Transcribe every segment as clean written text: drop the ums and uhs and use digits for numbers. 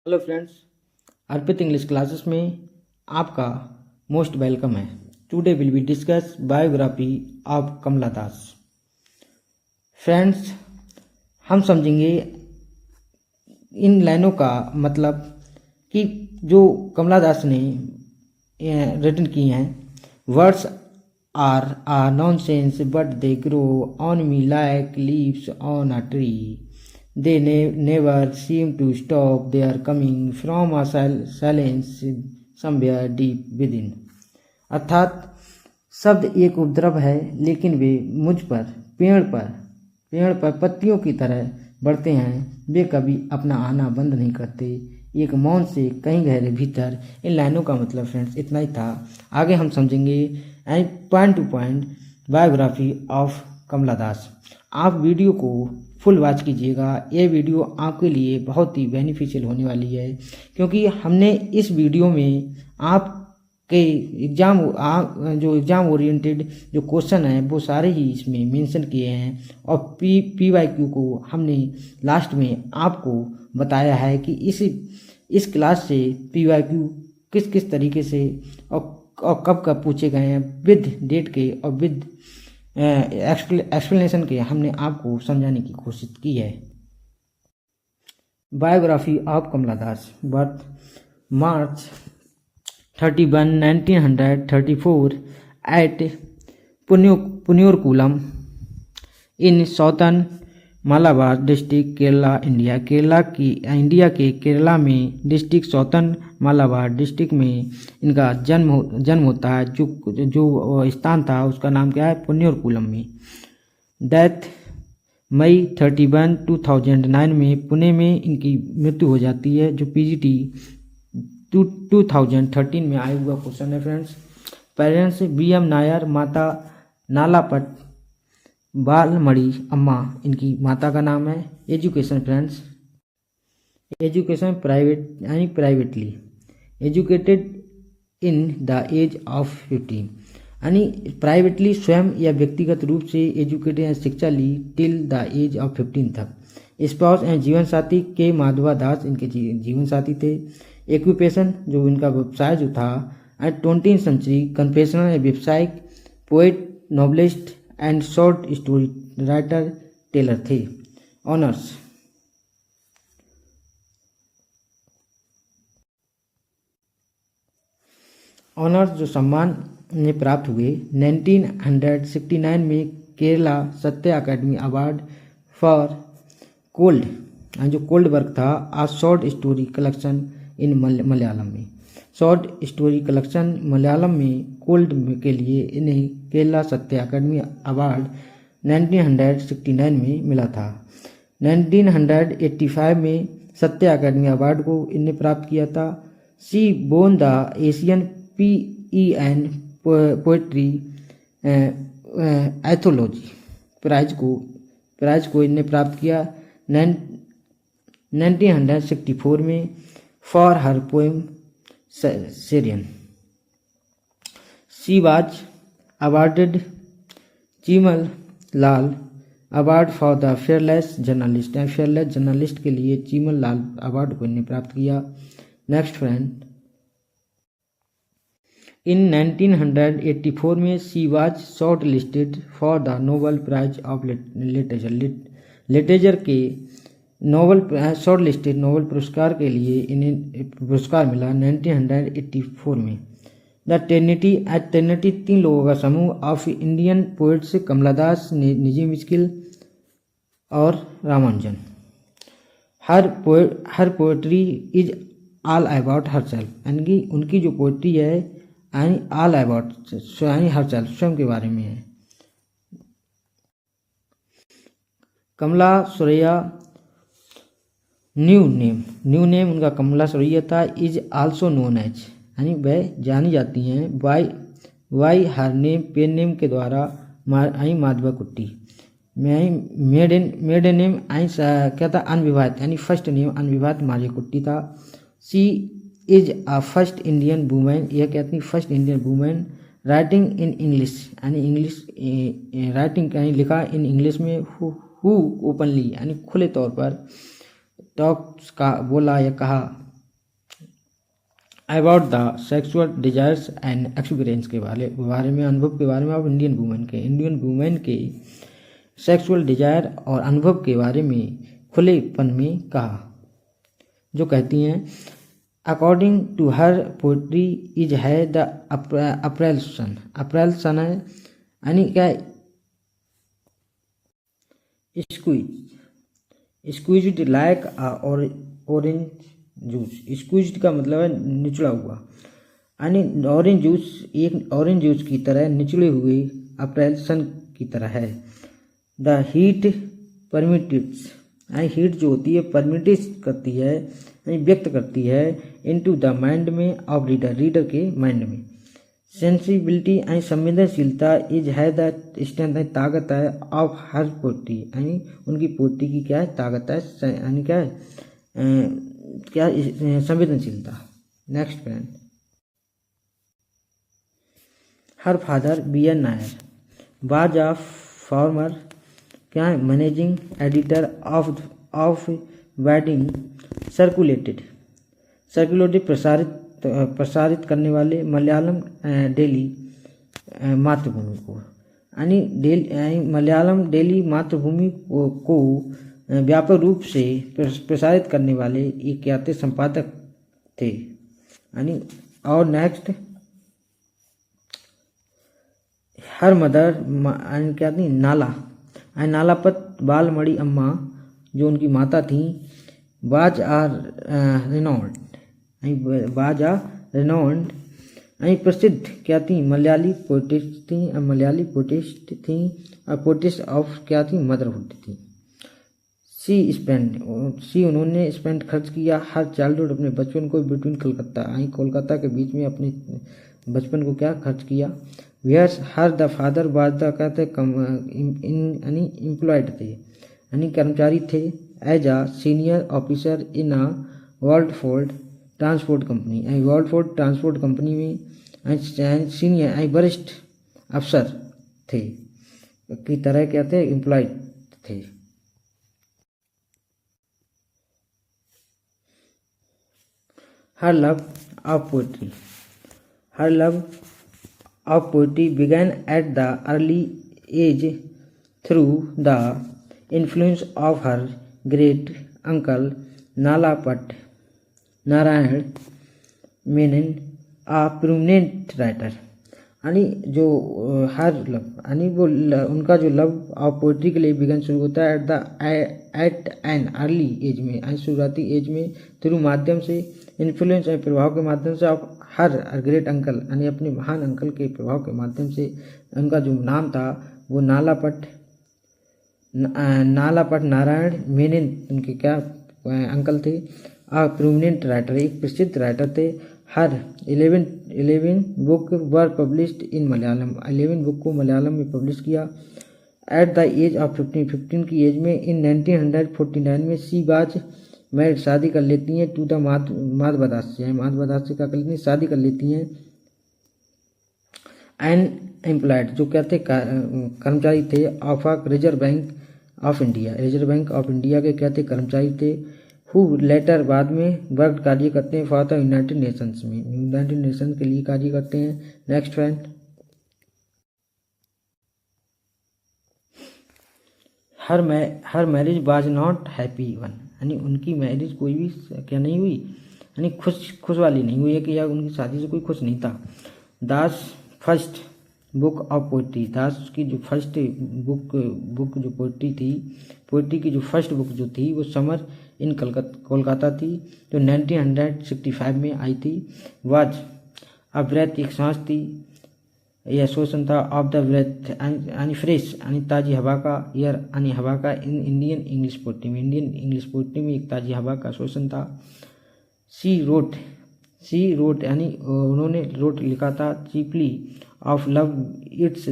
Hello friends, Arpit English classes में आपका most welcome है। Today will be discuss biography of Kamala Das. Friends, हम समझेंगे इन लाइनों का मतलब कि जो कमला दास ने रिटन की हैं। Words are a nonsense but they grow on me like leaves on a tree. They never seem to stop. They are coming from a silence somewhere deep within. अर्थात शब्द एक उपद्रव है, लेकिन वे मुझ पर पेड़ पर पत्तियों की तरह बढ़ते हैं। वे कभी अपना आना बंद नहीं करते, एक मौन से कहीं गहरे भीतर। इन लाइनों का मतलब फ्रेंड्स इतना ही था। आगे हम समझेंगे point to point biography of Kamala Das. आप वीडियो को फुल वॉच कीजिएगा। ये वीडियो आपके लिए बहुत ही बेनिफिशियल होने वाली है, क्योंकि हमने इस वीडियो में आपके जो एग्ज़ाम ओरिएंटेड जो क्वेश्चन हैं वो सारे ही इसमें मेंशन किए हैं। और PYQ को हमने लास्ट में आपको बताया है कि इस क्लास से PYQ किस किस तरीके से और कब कब पूछे गए हैं, विद डेट के और विद एक्सप्लेनेशन के हमने आपको समझाने की कोशिश की है। Biography of Kamala Das. Birth March 31, 1934 at Punnayurkulam in southern Malabar district, Kerala, India. India के केरला में डिस्ट्रिक्ट साउथर्न मालाबार डिस्ट्रिक्ट में इनका जन्म होता है। जो स्थान था उसका नाम क्या है? पुन्योरकुलम में। डेथ मई 31, 2009 में पुणे में इनकी मृत्यु हो जाती है। जो PGT 2013 में आया हुआ क्वेश्चन है फ्रेंड्स। पेरेंट्स BM नायर, माता नालापट बालमणि अम्मा इनकी माता का नाम है। Education friends, education privately educated in the age of 15, यानी प्राइवेटली स्वयं या व्यक्तिगत रूप से एजुकेटेड शिक्षा ली टिल द एज ऑफ 15 तक। स्पाउस एंड जीवन साथी के माधवा दास इनके जीवन साथी थे। एक्यूपेशन जो इनका व्यवसाय जो था। एंड 20th सेंचुरी कन्फेशनल व्यवसायिक poet, novelist and short story writer teller थे। ऑनर्स जो सम्मान ने प्राप्त हुए 1969 में Kerala Sahitya Akademi award for cold work था। A short story collection in Malayalam में। शॉर्ट स्टोरी कलेक्शन मलयालम में कोल्ड के लिए इन्हें केरला सत्य अकेडमी अवार्ड 1969 में मिला था। 1985 में सत्य अकेडमी अवार्ड को इन्हें प्राप्त किया था। She won the Asian PEN poetry anthology prize को इन्हें प्राप्त किया 1964 में फॉर हर पोएम सेरियन। She was awarded Chimanlal award for the fearless journalist. Fearless journalist के लिए चीमल लाल अवार्ड को इन्हें प्राप्त किया। नेक्स्ट फ्रेंड, इन 1984 में she was short listed for the Nobel prize of literature. Literature के शॉर्ट लिस्टेड नोबेल पुरस्कार के लिए इन्हें पुरस्कार मिला 1984 में। द ट्रिनिटी 3 लोगों का समूह of Indian poets Kamala Das, Nissim Ezekiel और Ramanujan. Her poetry is all about herself, यानी कि उनकी जो पोएट्री है ऑल अबाउट हरसेल्फ, स्वयं के बारे में है। कमला सुरैया न्यू नेम उनका कमला सुरैया था। इज आल्सो नोन एज, यानी वह जानी जाती हैं by her name pen name के द्वारा माधवा कुट्टी। मेडन नेम क्या था? अनविवाहित, यानी फर्स्ट नेम अनविवाहित माधवा कुट्टी था। She is a first Indian women, यह कहती first Indian women writing in English, यानी इंग्लिश राइटिंग लिखा इन इंग्लिश में। हु ओपनली, यानी खुले तौर पर टॉक्स का बोला या कहा about the sexual desires and experience के बारे में, अनुभव के बारे में ऑफ इंडियन वुमेन के सेक्सुअल डिजायर और अनुभव के बारे में खुलेपन में कहा, जो कहती हैं according to her poetry is है द अप्रैल सन है, यानी क्या squeezed like orange juice. Squeezed का मतलब है निचड़ा हुआ, यानी ऑरेंज जूस की तरह निचड़े हुए अप्रैल सन की तरह है। द हीट परमिटिव्स, यानी हीट जो होती है परमिटिव करती है, यानी व्यक्त करती है इनटू द माइंड में ऑफ रीडर के माइंड में। सेंसिबिलिटी यानी संवेदनशीलता इज है द स्ट्रेंथ, ताकत है ऑफ हर पोइट्री, यानी उनकी पोइट्री की क्या है ताकत है, यानी क्या है क्या संवेदनशीलता। Next friend, her father B N Nair was a former क्या है मैनेजिंग एडिटर ऑफ वेडिंग सर्कुलेटेड प्रसारित करने वाले मलयालम डेली मातृभूमि को, यानी मलयालम डेली मातृभूमि को व्यापक रूप से प्रसारित करने वाले एक क्या थे संपादक थे, यानी। और नेक्स्ट, हर मदर क्या थी नालापत बालमणि अम्मा जो उनकी माता थी, बाज आर रेनाउंड प्रसिद्ध क्या थी मलयाली पोइटिस्ट थी और पोइटिस्ट ऑफ क्या थी मदरहुड थी। उन्होंने स्पेंड खर्च किया हर चाइल्डहुड अपने बचपन को बिटवीन कोलकाता के बीच में अपने बचपन को क्या खर्च किया। Where's her the father was the कहते एम्प्लॉयड थे, यानी कर्मचारी थे as a senior officer in a world transport company में सीनियर वरिष्ठ अफसर थे की तरह क्या थे एम्प्लॉयड थे। Her love of poetry began at the early age through the influence of her great uncle Nalapat Narayan Menon, a prominent writer, यानी जो हर लव यानी वो उनका जो लव ऑफ पोइट्री के लिए बिगन शुरू होता है एट एन अर्ली एज में, यानी शुरुआती एज में, थ्रू माध्यम से, इन्फ्लुएंस और प्रभाव के माध्यम से ऑफ हर ग्रेट अंकल, यानी अपने महान अंकल के प्रभाव के माध्यम से। उनका जो नाम था वो नालापट नारायण मेनन उनके क्या अंकल थे। आ प्रोमिनेंट राइटर, एक प्रसिद्ध राइटर थे। हर 11 book were published in Malayalam, 11 book को मलयालम में पब्लिश किया। एट द एज ऑफ 15 की एज में इन 1949 में सी बाज मैरिड शादी कर लेती हैं टू द माधवदास्य का कर लेती हैं, शादी कर लेती हैं। एन एम्प्लॉयड जो क्या थे कर्मचारी थे of a reserve bank of India के क्या थे कर्मचारी थे। हु लेटर बाद में वर्क कार्य करते हैं फॉर द यूनाइटेड नेशंस में, यूनाइटेड नेशन के लिए कार्य करते हैं। Next friend, her marriage was not happy one, यानी उनकी मैरिज कोई भी क्या नहीं हुई, यानी खुश वाली नहीं हुई है कि या उनकी शादी से कोई खुश नहीं था। दास फर्स्ट बुक ऑफ पोइट्री, दास की जो फर्स्ट बुक जो पोइट्री थी, पोइट्री की जो फर्स्ट बुक जो थी वो समर इन कोलकाता थी जो 1965 में आई थी। वाज अ ब्रेथ, एक सांस थी, यह शोषण था ऑफ द ब्रेथ यानी फ्रेश यानी ताज़ी हवा का, एयर यानी हवा का, इन इंडियन इंग्लिश पोइट्री में एक ताज़ी हवा का शोषण था। सी रोट यानी उन्होंने लिखा था cheaply of love it's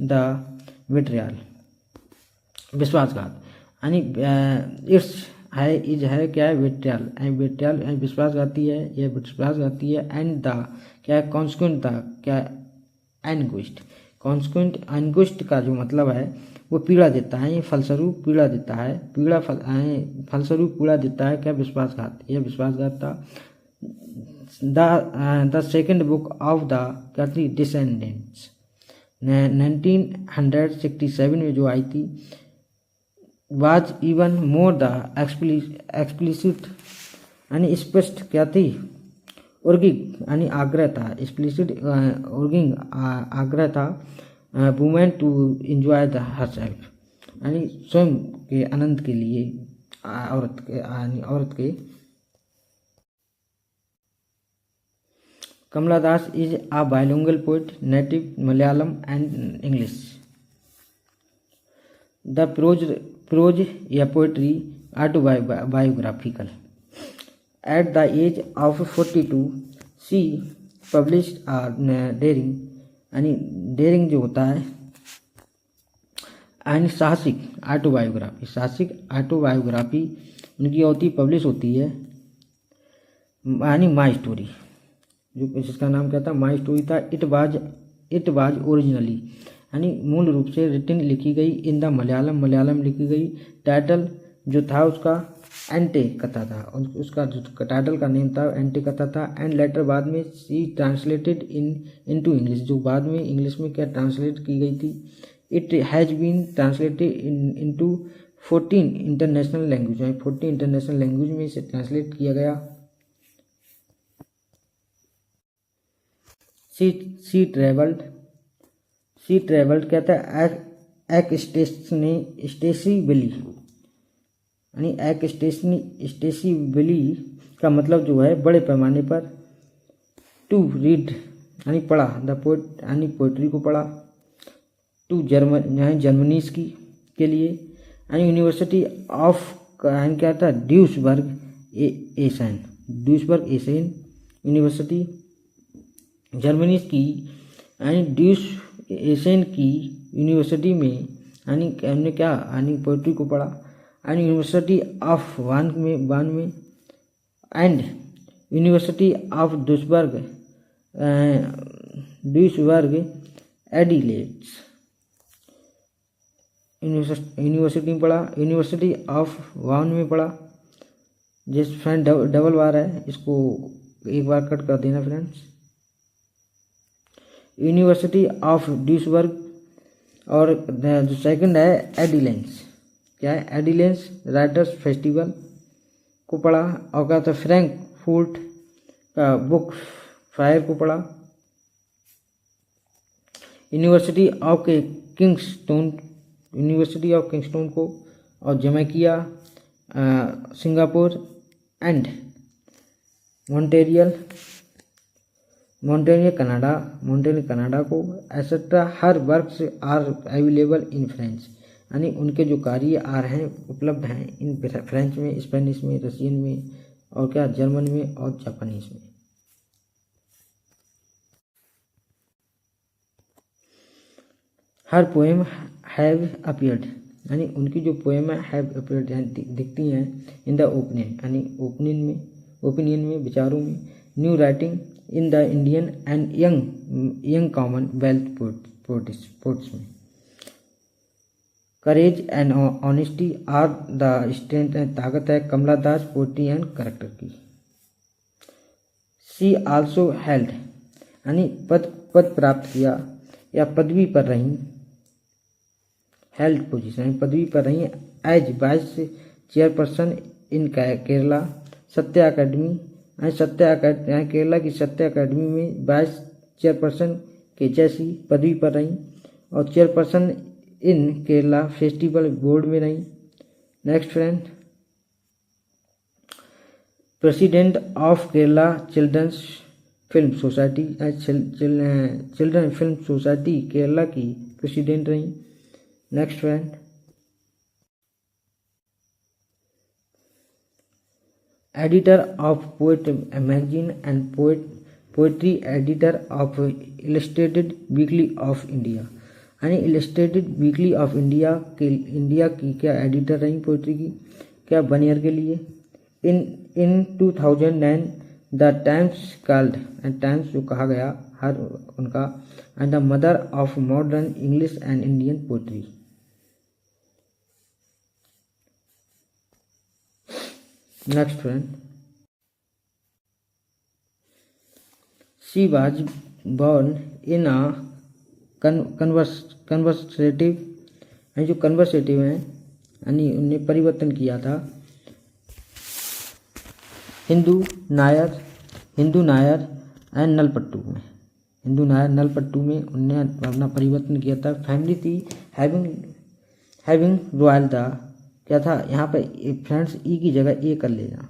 the vitriol, विश्वासघात, यानी इट्स है इज है क्या है विट्रियल विश्वासघाती है, यह विश्वासघाती है। एंड द क्या है कॉन्सिक्वेंट, क्या एंगुस्ट का जो मतलब है वो पीड़ा देता है, ये फलस्वरूप पीड़ा देता है, फलस्वरूप पीड़ा देता है क्या विश्वासघात, यह विश्वासघात था। The second book of the Kaithari descendants 1967 में जो आई थी, was even more the explicit यानी स्पष्ट क्या थी, उर्गिंग यानी आग्रह था, एक्सप्लिसिट उर्गिंग आग्रह था, women to enjoy the herself यानी स्वयं के आनंद के लिए औरत के। Kamala Das is a bilingual poet, native Malayalam and English. The prose या poetry autobiographical. At the age of 42, she published a daring यानी डेयरिंग जो होता है यानी साहसिक ऑटोबायोग्राफी उनकी होती पब्लिश होती है, यानी माई स्टोरी, जो जिसका नाम क्या था, माई स्टोरी था। इट वाज ओरिजिनली यानी मूल रूप से रिटन लिखी गई इन द मलयालम लिखी गई। टाइटल जो था उसका एंटे कथा था, उसका जो टाइटल का नेम था एंटे कथा था। एंड लेटर बाद में सी ट्रांसलेटेड इनटू इंग्लिश, जो बाद में इंग्लिश में क्या ट्रांसलेट की गई थी। It has been translated into 14 international language, 14 international language में इसे ट्रांसलेट किया गया। सी ट्रेवल्ड कहता है एक स्टेसी बिली यानी एक स्टेसी बिली का मतलब जो है बड़े पैमाने पर। टू रीड यानी पढ़ा, द पोएट यानी पोइट्री को पढ़ा। टू जर्मनीज के लिए यानी यूनिवर्सिटी ऑफ क्या था, ड्यूसबर्ग एसेन यूनिवर्सिटी जर्मनी की यानी ड्यूस एसेन की यूनिवर्सिटी में यानी हमने क्या यानी पोइट्री को पढ़ा। यानी यूनिवर्सिटी ऑफ वान में and university of Duisburg Adelaide's university में पढ़ा। यूनिवर्सिटी ऑफ वान में पढ़ा। जिस फ्रेंड डबल बार है इसको एक बार कट कर देना फ्रेंड्स। यूनिवर्सिटी ऑफ ड्यूसबर्ग और जो सेकंड है एडिलेंस, क्या है एडिलेंस राइटर्स फेस्टिवल को पढ़ा। और क्या था फ्रैंकफर्ट का बुक फायर को पढ़ा। यूनिवर्सिटी ऑफ किंगस्टोन को और Jamaica Singapore and Montreal Canada को etcetera. Her works are available in French यानी उनके जो कार्य आर हैं उपलब्ध हैं इन फ्रेंच में, स्पेनिश में, रशियन में और क्या जर्मन में और जापानीज में। हर पोएम हैव अपीयर्ड यानी उनकी जो पोएम है हैव अपीयर्ड यानी दिखती हैं इन द ओपिनियन यानी ओपिनियन में विचारों में। New writing in the Indian and young commonwealth poets में। Courage and honesty are the strength ताकत है Kamala Das poetry and character की। सी आल्सो हेल्ड यानी पद प्राप्त किया या पदवी पर रही, हेल्ड पोजीशन पदवी पर रही as vice chairperson in Kerala Sahitya academy Kerala की सत्य अकेडमी में वाइस चेयरपर्सन के जैसी पदवी पर रही और chairperson in Kerala festival board में रही। Next friend, president of Kerala children's film society Kerala की प्रेसिडेंट रही। Next friend, editor of poet magazine and poetry editor of illustrated weekly of India यानी इलस्ट्रेटेड वीकली ऑफ इंडिया की क्या एडिटर रही poetry की, क्या 1 ईयर के लिए। In 2009 the Times called Times जो कहा गया हर उनका and the mother of modern English and Indian poetry. Next friend, she was born in a conservative, जो कन्वर्सेटिव हैं यानी उनने परिवर्तन किया था हिंदू नायर एंड नलपट्टू में उनने अपना परिवर्तन किया था। फैमिली थी हैविंग रॉयल था, क्या था यहाँ पे फ्रेंड्स ई की जगह ए कर लेना।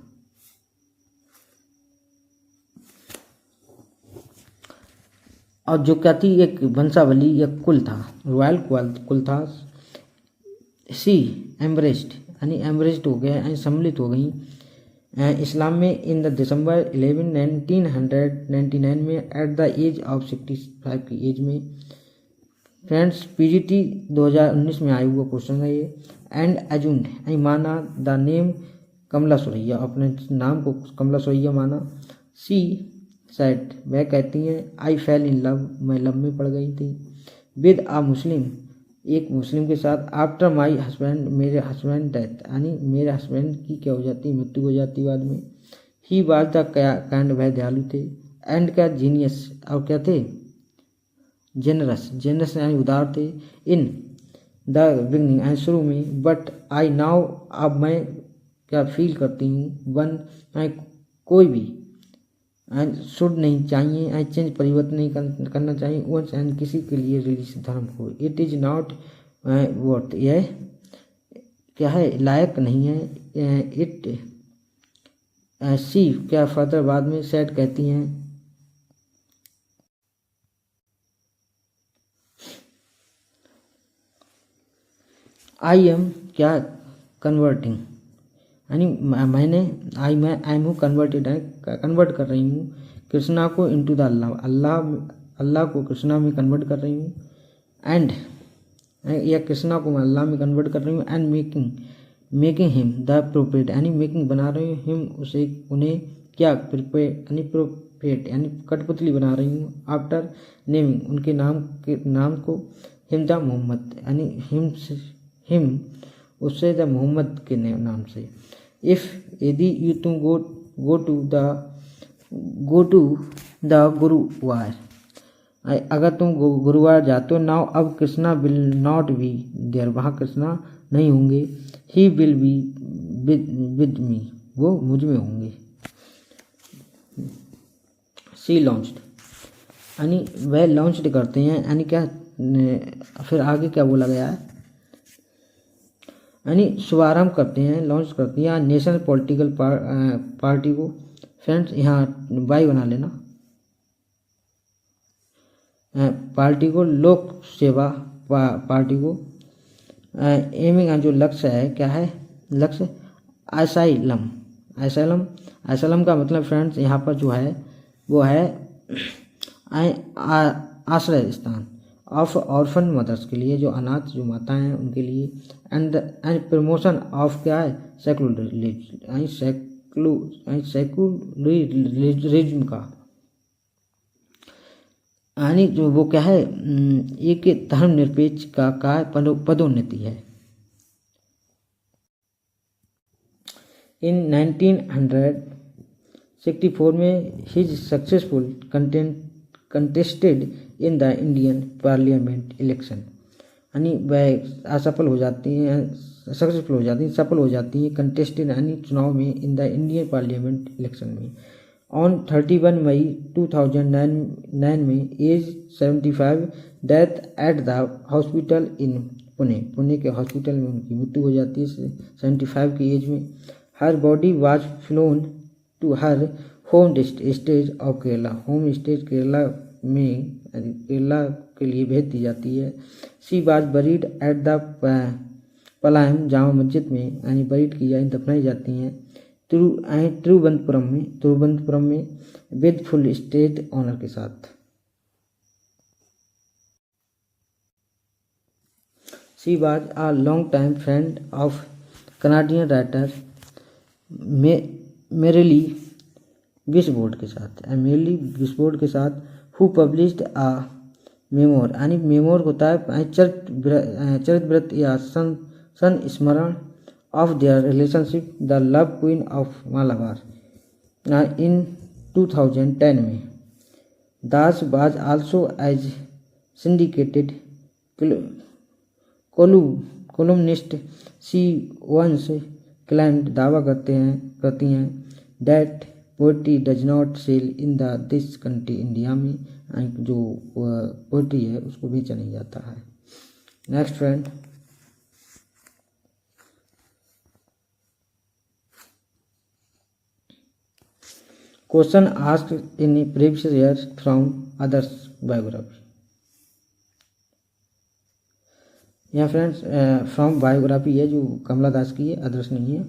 और जो क्या थी एक वंशावली या कुल था, रॉयल कुल था। सी एम्ब्रेस्ड यानी एम्ब्रेस्ड हो गया यानी सम्मिलित हो गई इस्लाम में इन द दिसंबर 11 1999 में एट द एज ऑफ 65 की एज में। फ्रेंड्स पीजीटी 2019 में आया हुआ क्वेश्चन है ये। एंड एज्यूम्ड यानी माना द नेम कमला सुरैया, अपने नाम को कमला सुरैया माना। सी सेड वह कहती हैं आई फेल इन लव, मैं लव में पड़ गई थी विद आ मुस्लिम, एक मुस्लिम के साथ। आफ्टर माई हस्बैंड, मेरे हस्बैंड डेथ यानी मेरे हस्बैंड की क्या हो जाती, मृत्यु हो जाती बाद में। ही वाज द काइंड, वह दयालु थे। एंड का जीनियस, और क्या थे जेनरस यानी उदार थे। इन द बिगनिंग यानी शुरू में। बट आई नाउ, अब मैं क्या फील करती हूँ। वन कोई भी एंड शुड नहीं चाहिए एंड चेंज परिवर्तन नहीं करना चाहिए वंस एंड किसी के लिए रिलीजियस धर्म को। इट इज नॉट वर्थ, यह क्या है लायक नहीं है। इट सी क्या फर्दर बाद में सेड कहती हैं आई एम क्या कन्वर्टिंग यानी मैंने आई एम हूँ कन्वर्टेड है, कन्वर्ट कर रही हूँ कृष्णा को इनटू द अल्लाह को कृष्णा में कन्वर्ट कर रही हूँ। एंड या कृष्णा को मैं अल्लाह में कन्वर्ट कर रही हूँ। And making him the prophet यानी मेकिंग बना रही हूँ हिम उसे उन्हें क्या प्रोफेट यानी कठपुतली बना रही हूँ। आफ्टर नेमिंग उनके नाम को हिम द मोहम्मद यानी हिम उससे द मोहम्मद के नाम से। इफ़ यदि यू तुम गो टू द गुरुवार, अगर तुम गुरुवार जाते हो। नाउ अब Krishna will not be there, वहाँ कृष्णा नहीं होंगे। He will be with me, वो मुझ में होंगे। सी लॉन्च्ड यानी वह लॉन्च्ड करते हैं यानी क्या फिर आगे क्या बोला गया है यानी शुभारंभ करते हैं, लॉन्च करते हैं नेशनल पॉलिटिकल पार्टी को। फ्रेंड्स यहाँ वाई बना लेना पार्टी को, लोक सेवा पार्टी को। एमिंग जो लक्ष्य है क्या है लक्ष्य आसाइलम का मतलब फ्रेंड्स यहाँ पर जो है वो है आश्रय स्थान ऑफ ऑर्फन मदर्स के लिए, जो अनाथ जो माताएं हैं उनके लिए। एंड प्रमोशन ऑफ क्या है सेकुलरिज्म का यानी जो वो क्या है एक धर्मनिरपेक्ष का पदोन्नति है। इन 1964 में his successful contested in the Indian parliament election यानी वह असफल हो जाती हैं सफल हो जाती हैं कंटेस्टेड यानी चुनाव में in the Indian parliament election में। ऑन 31 मई 2009 में as 75 death at the hospital in Pune के हॉस्पिटल में उनकी मृत्यु हो जाती है 75 की एज में। Her body was flown to her home state of Kerala, home state Kerala के लिए भेज दी जाती है। She was buried at the Palayam Jama Masjid में यानी बरीड की जाए दफनाई जाती हैं तिरुवनंतपुरम में विद फुल स्टेट ऑनर के साथ। She was a long time friend of Canadian writer Merrily Weisbord के साथ हु पब्लिश्ड आ मेमोर यानी मेमोर होता है चरितव्रत या संस्मरण of their relationship the love queen of Malabar in 2010 में। दास was also as syndicated columnist. She once claimed दावा करती हैं that poetry does not sell in this country. India में जो पोइट्री है उसको बेचा नहीं जाता है. Next friend, question asked in previous year from others biography. यहाँ फ्रेंड्स फ्रॉम बायोग्राफी है जो कमला दास की है, अदर्स नहीं है.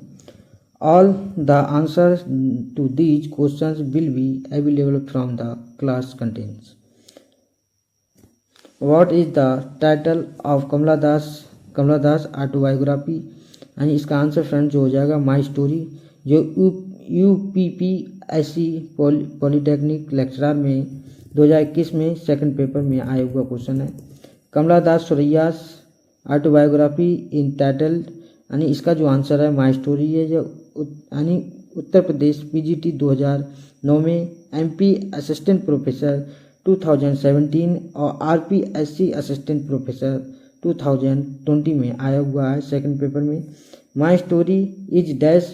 All the answers to these questions will be available from the class contents. What is the title of Kamala Das autobiography? And इसका answer friends जो हो जाएगा माई स्टोरी, जो UPPSC पॉलिटेक्निक लेक्चरर में 2021 में सेकंड पेपर में आया हुआ क्वेश्चन है. कमला दास सुरैयास ऑटोबायोग्राफी इन टाइटल्ड, यानी इसका जो आंसर है माई स्टोरी है, जो यानी उत्तर प्रदेश PGT 2009 में, MP असिस्टेंट प्रोफेसर 2017 और RPSC असिस्टेंट प्रोफेसर 2020 में आया हुआ है सेकंड पेपर में. My story is dash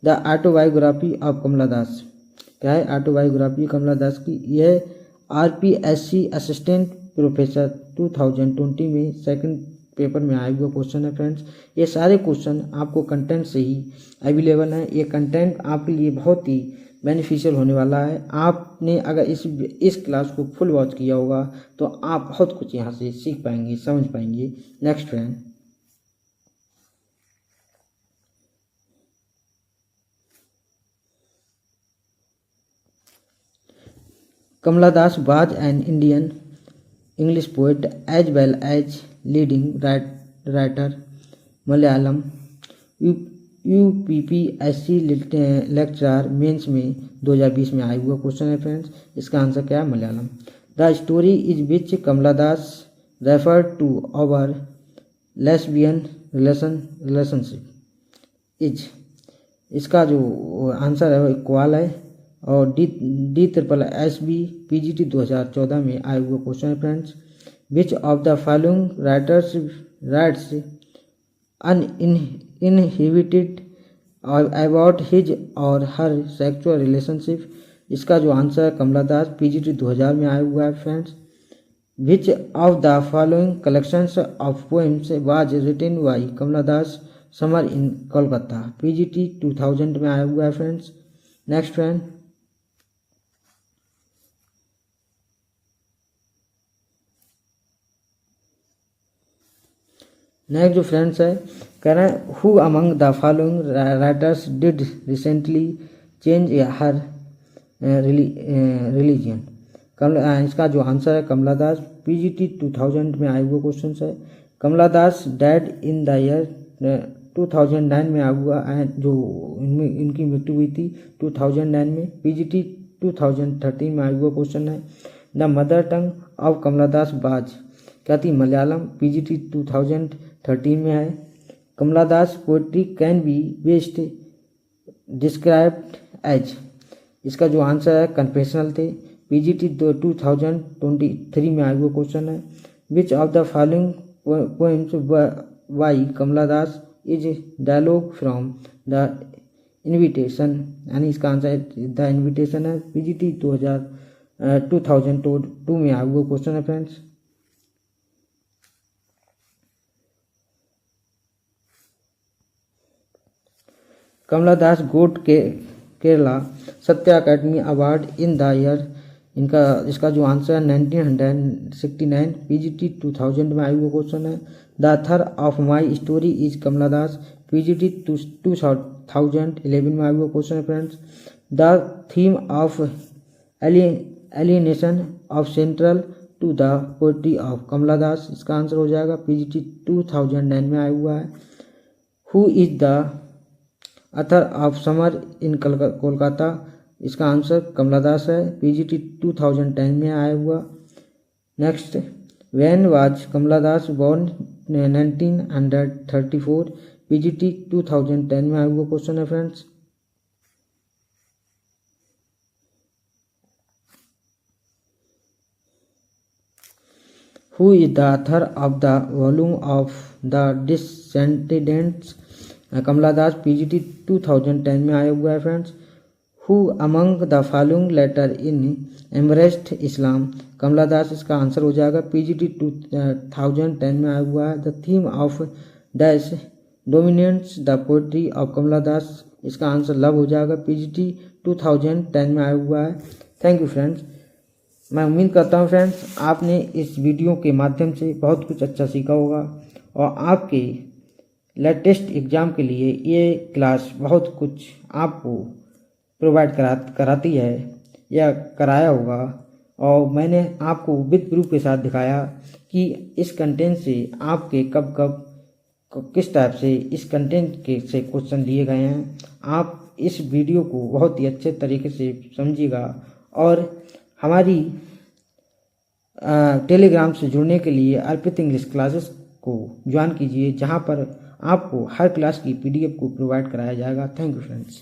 the autobiography of Kamala Das. क्या है ऑटोबायोग्राफी कमला दास की? यह RPSC असिस्टेंट प्रोफेसर 2020 में सेकंड पेपर में आया हुआ क्वेश्चन है फ्रेंड्स. ये सारे क्वेश्चन आपको कंटेंट से ही अवेलेबल हैं. ये कंटेंट आपके लिए बहुत ही बेनिफिशियल होने वाला है. आपने अगर इस क्लास को फुल वॉच किया होगा तो आप बहुत कुछ यहाँ से सीख पाएंगे, समझ पाएंगे. Next friend, Kamala Das was an Indian English poet as well as leading writer. Malayalam UPPSC lecturer mains में 2020 में आया हुआ क्वेश्चन है फ्रेंड्स. इसका आंसर क्या है? Malayalam. The story is which Kamala Das refer to our lesbian relationship is. इसका जो आंसर है वो इक्वाल है और DSSB PGT 2014 में आया हुआ क्वेश्चन है friends. Which of the following writers rights uninhibited about his or her sexual relationship. इसका जो आंसर है कमला दास PGT 2000 में आया हुआ है friends. Which of the following collections of poems was written by Kamala Das summer in Kolkata. PGT 2000 में आया हुआ है फ्रेंड्स. नेक्स्ट फ्रेंड, नेक्स्ट जो फ्रेंड्स है कह रहे हैं who among the following writers did recently change her religion. इसका जो आंसर है कमला दास PGT 2000 में आया हुआ क्वेश्चन है. कमला दास डैड इन द ईयर 2009 में आया हुआ है, जो इनकी मृत्यु हुई थी 2009 में. PGT 2013 में आया हुआ क्वेश्चन है. The mother tongue of Kamala Das was क्या थी? मलयालम. PGT 2013 में है. Kamala Das poetry can be best described as. इसका जो आंसर है कन्फेशनल थे. PGT 2023 में आया हुआ क्वेश्चन है. Which of the following poems by Kamala Das is dialogue from the invitation, यानी इसका आंसर द इन्विटेशन है. PGT 2002 में आया हुआ क्वेश्चन है फ्रेंड्स. कमला दास गोट के Kerala Sahitya Akademi award in the year. इसका जो आंसर है 1969. PGT 2000 में आया हुआ क्वेश्चन है. The author of my story is Kamala Das. PGT 2011 में आया हुआ क्वेश्चन है friends. The theme of alienation of central to the poetry of Kamala Das. इसका आंसर हो जाएगा PGT 2009 में आया हुआ है. Who is the author of summer in Kolkata. इसका आंसर कमला दास है. PGT 2010 में आया हुआ. Next, when was Kamala Das born? 1934. PGT 2010 में आया हुआ क्वेश्चन है friends. Who is the author of the volume of the descendants, Kamala Das, PGT 2010 में आया हुआ है friends. Who among the following later in embraced Islam, Kamala Das, इसका आंसर हो जाएगा, पीजीटी 2010 में आया हुआ है। The theme of dash dominates the poetry of Kamala Das, इसका आंसर लव हो जाएगा, पीजीटी 2010 में आया हुआ है। Thank you friends. मैं उम्मीद करता हूँ फ्रेंड्स आपने इस वीडियो के माध्यम से बहुत कुछ अच्छा सीखा होगा और आपके लेटेस्ट एग्ज़ाम के लिए ये क्लास बहुत कुछ आपको प्रोवाइड कराती है या कराया होगा। और मैंने आपको विद प्रूफ के साथ दिखाया कि इस कंटेंट से आपके कब कब किस टाइप से इस कंटेंट के से क्वेश्चन लिए गए हैं। आप इस वीडियो को बहुत ही अच्छे तरीके से समझिएगा और हमारी टेलीग्राम से जुड़ने के लिए अर्पित इंग्लिश क्लासेस को ज्वाइन कीजिए, जहां पर आपको हर क्लास की पीडीएफ को प्रोवाइड कराया जाएगा। Thank you friends.